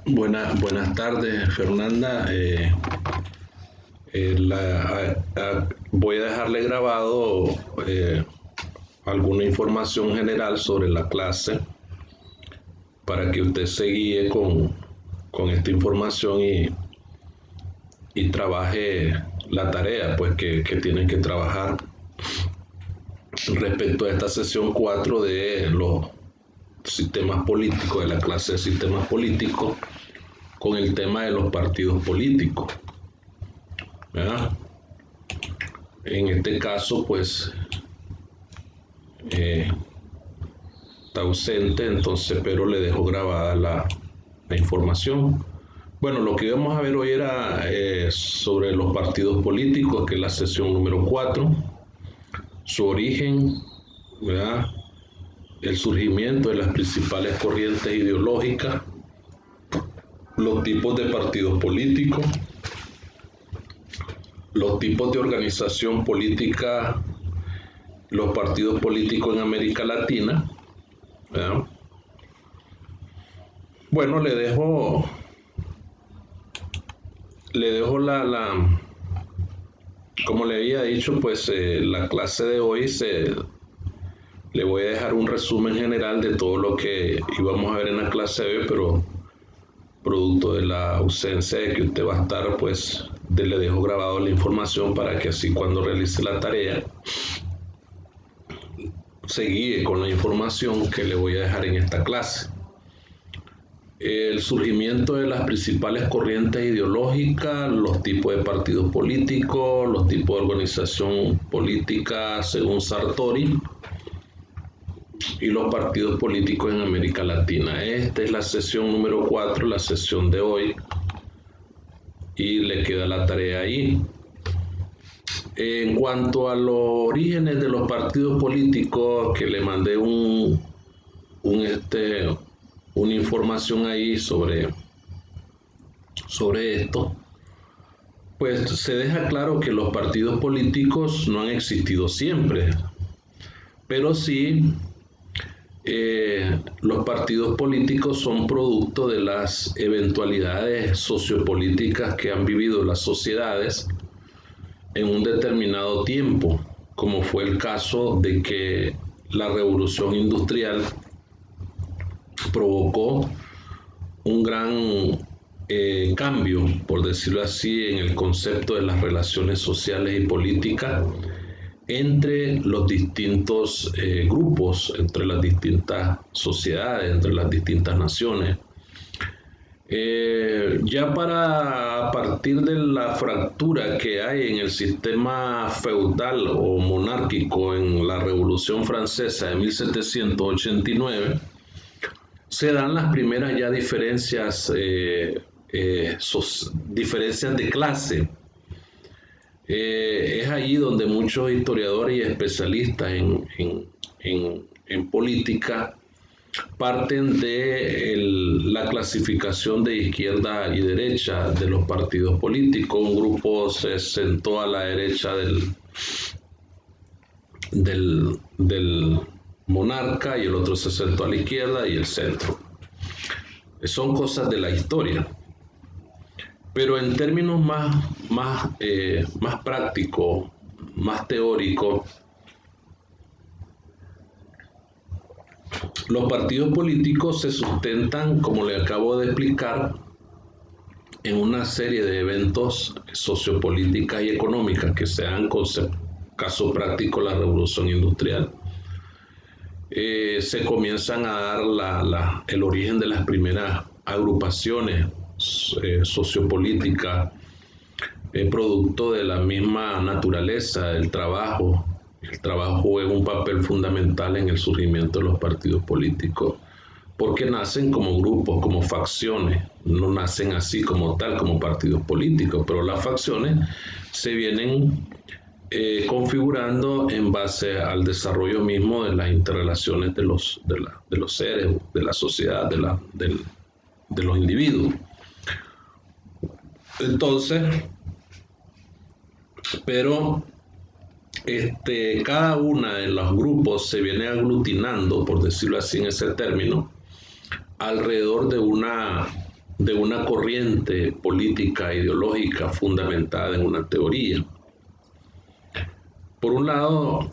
Buenas tardes, Fernanda. Voy a dejarle grabado alguna información general sobre la clase para que usted se guíe con esta información y trabaje la tarea pues, que tienen que trabajar respecto a esta sesión 4 de los sistemas políticos, de la clase de sistemas políticos, con el tema de los partidos políticos, ¿verdad? En este caso, pues, está ausente, entonces, pero le dejo grabada la información. Bueno, lo que íbamos a ver hoy era sobre los partidos políticos, que es la sesión número 4, su origen, ¿verdad? El surgimiento de las principales corrientes ideológicas, los tipos de partidos políticos, los tipos de organización política, los partidos políticos en América Latina, ¿verdad? Bueno, le dejo como le había dicho, pues la clase de hoy le voy a dejar un resumen general de todo lo que íbamos a ver en la clase de hoy, pero producto de la ausencia de que usted va a estar, pues le dejo grabado la información para que así cuando realice la tarea se guíe con la información que le voy a dejar en esta clase. El surgimiento de las principales corrientes ideológicas, los tipos de partidos políticos, los tipos de organización política según Sartori y los partidos políticos en América Latina. Esta es la sesión número 4, la sesión de hoy, y le queda la tarea ahí. En cuanto a los orígenes de los partidos políticos, que le mandé una información ahí sobre esto, pues se deja claro que los partidos políticos no han existido siempre, pero sí los partidos políticos son producto de las eventualidades sociopolíticas que han vivido las sociedades en un determinado tiempo, como fue el caso de que la revolución industrial provocó un gran cambio, por decirlo así, en el concepto de las relaciones sociales y políticas entre los distintos grupos, entre las distintas sociedades, entre las distintas naciones. Ya a partir de la fractura que hay en el sistema feudal o monárquico en la Revolución Francesa de 1789, se dan las primeras ya diferencias, diferencias de clase. Es allí donde muchos historiadores y especialistas en política parten de la clasificación de izquierda y derecha de los partidos políticos. Un grupo se sentó a la derecha del monarca y el otro se sentó a la izquierda y el centro. Son cosas de la historia. Pero en términos más prácticos, más teóricos, los partidos políticos se sustentan, como le acabo de explicar, en una serie de eventos sociopolíticas y económicas que se dan, caso práctico, la revolución industrial. Se comienzan a dar el origen de las primeras agrupaciones sociopolíticas, producto de la misma naturaleza del trabajo. El trabajo juega un papel fundamental en el surgimiento de los partidos políticos, porque nacen como grupos, como facciones, no nacen así como tal, como partidos políticos, pero las facciones se vienen configurando en base al desarrollo mismo de las interrelaciones de los seres, de la sociedad, de los individuos. Entonces, pero cada una de los grupos se viene aglutinando, por decirlo así en ese término, alrededor de una de una corriente política ideológica fundamentada en una teoría. Por un lado,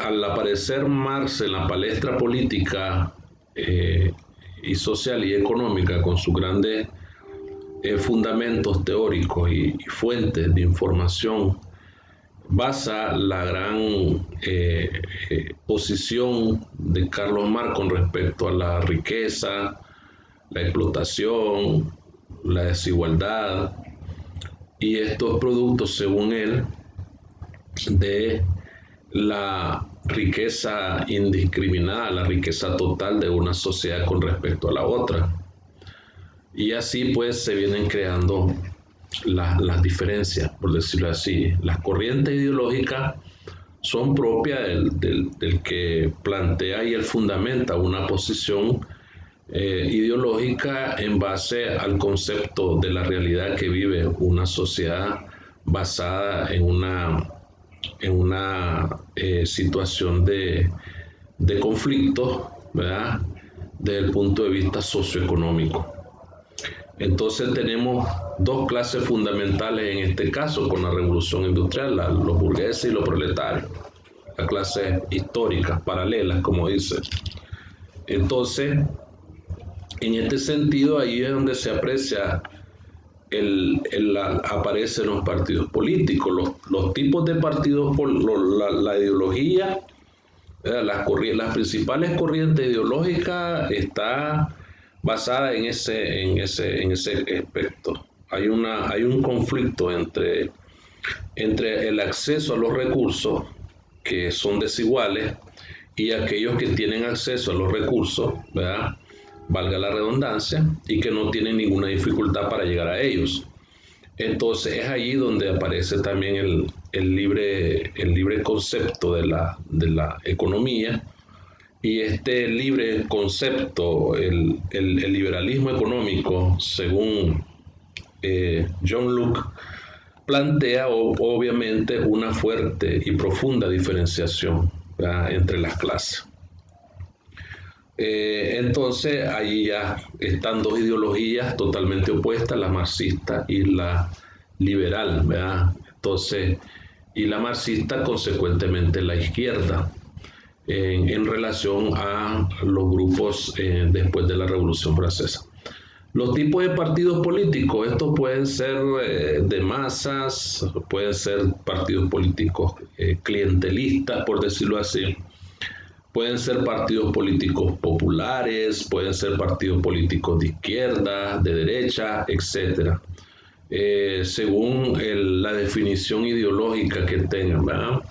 al aparecer Marx en la palestra política y social y económica con sus grandes fundamentos teóricos y fuentes de información, basa la gran posición de Carlos Marx con respecto a la riqueza, la explotación, la desigualdad y estos productos, según él, de la riqueza indiscriminada, la riqueza total de una sociedad con respecto a la otra. Y así pues se vienen creando las diferencias, por decirlo así. Las corrientes ideológicas son propias del que plantea y él fundamenta una posición ideológica en base al concepto de la realidad que vive una sociedad basada en una situación de conflicto, ¿verdad?, desde el punto de vista socioeconómico. Entonces tenemos dos clases fundamentales en este caso con la revolución industrial, los burgueses y los proletarios, las clases históricas, paralelas, como dice. Entonces, en este sentido, ahí es donde se aprecia aparecen los partidos políticos, los tipos de partidos, la ideología, las principales corrientes ideológicas está basada en ese aspecto. Hay un conflicto entre el acceso a los recursos que son desiguales y aquellos que tienen acceso a los recursos, ¿verdad?, valga la redundancia, y que no tienen ninguna dificultad para llegar a ellos. Entonces es allí donde aparece también el libre concepto de la economía, y este libre concepto, el liberalismo económico, según John Locke, plantea obviamente una fuerte y profunda diferenciación, ¿verdad?, entre las clases. Entonces ahí ya están dos ideologías totalmente opuestas, la marxista y la liberal, ¿verdad? Entonces, y la marxista consecuentemente la izquierda en relación a los grupos después de la Revolución Francesa. Los tipos de partidos políticos, estos pueden ser de masas, pueden ser partidos políticos clientelistas, por decirlo así. Pueden ser partidos políticos populares, pueden ser partidos políticos de izquierda, de derecha, etc. Según la definición ideológica que tengan, ¿verdad?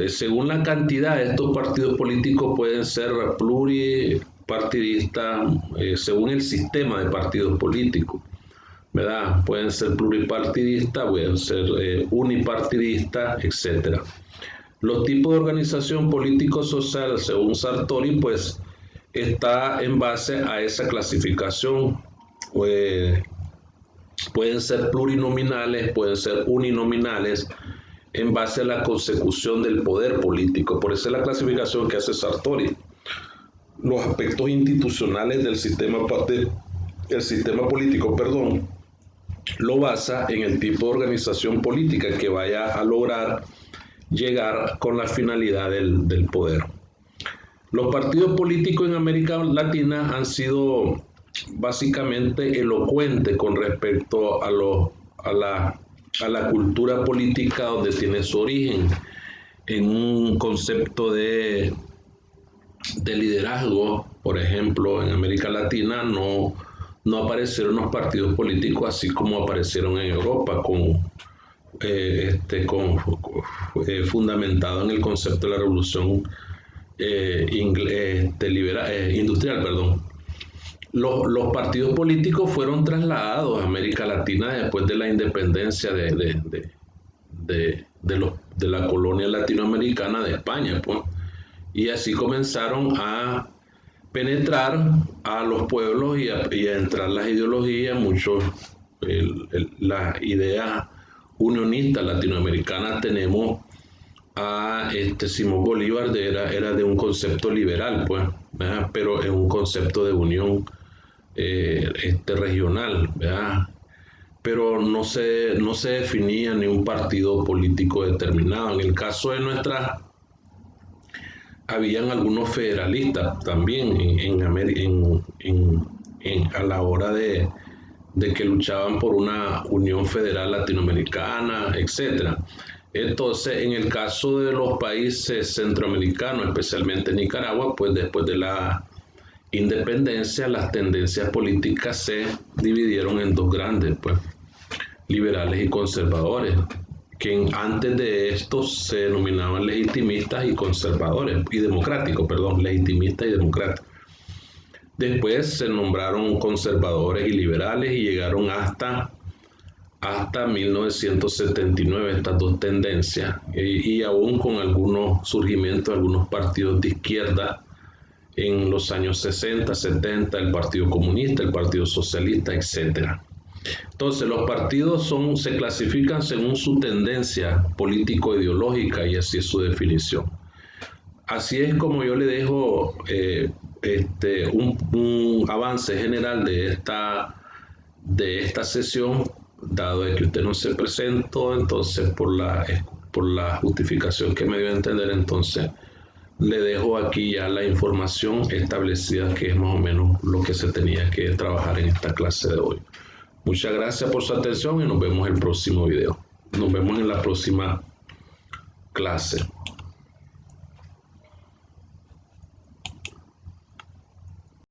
Según la cantidad de estos partidos políticos pueden ser pluripartidistas, según el sistema de partidos políticos, ¿verdad? Pueden ser pluripartidistas, pueden ser unipartidistas, etc. Los tipos de organización político-social, según Sartori, pues está en base a esa clasificación. Pueden ser plurinominales, pueden ser uninominales, en base a la consecución del poder político. Por eso es la clasificación que hace Sartori. Los aspectos institucionales del sistema político, lo basa en el tipo de organización política que vaya a lograr llegar con la finalidad del poder. Los partidos políticos en América Latina han sido básicamente elocuentes con respecto a la cultura política, donde tiene su origen en un concepto de liderazgo. Por ejemplo, en América Latina no aparecieron los partidos políticos así como aparecieron en Europa, fundamentado en el concepto de la revolución industrial. Los partidos políticos fueron trasladados a América Latina después de la independencia de la colonia latinoamericana de España, pues, y así comenzaron a penetrar a los pueblos y a entrar las ideologías, las ideas unionistas latinoamericanas. Tenemos a Simón Bolívar, era de un concepto liberal, pues, ¿verdad?, pero es un concepto de unión regional, ¿verdad? Pero no se definía ni un partido político determinado. En el caso de habían algunos federalistas también a la hora de que luchaban por una unión federal latinoamericana, etc. Entonces, en el caso de los países centroamericanos, especialmente Nicaragua, pues después de la independencia, las tendencias políticas se dividieron en dos grandes, pues, liberales y conservadores, que antes de esto se denominaban legitimistas y conservadores, y democráticos, perdón, legitimistas y democráticos. Después se nombraron conservadores y liberales y llegaron hasta 1979 estas dos tendencias, y aún con algunos surgimientos de algunos partidos de izquierda en los años 60, 70, el Partido Comunista, el Partido Socialista, etc. Entonces, los partidos se clasifican según su tendencia político-ideológica y así es su definición. Así es como yo le dejo un avance general de esta sesión, dado de que usted no se presentó, entonces por la justificación que me dio a entender, entonces le dejo aquí ya la información establecida, que es más o menos lo que se tenía que trabajar en esta clase de hoy. Muchas gracias por su atención y nos vemos en el próximo video. Nos vemos en la próxima clase.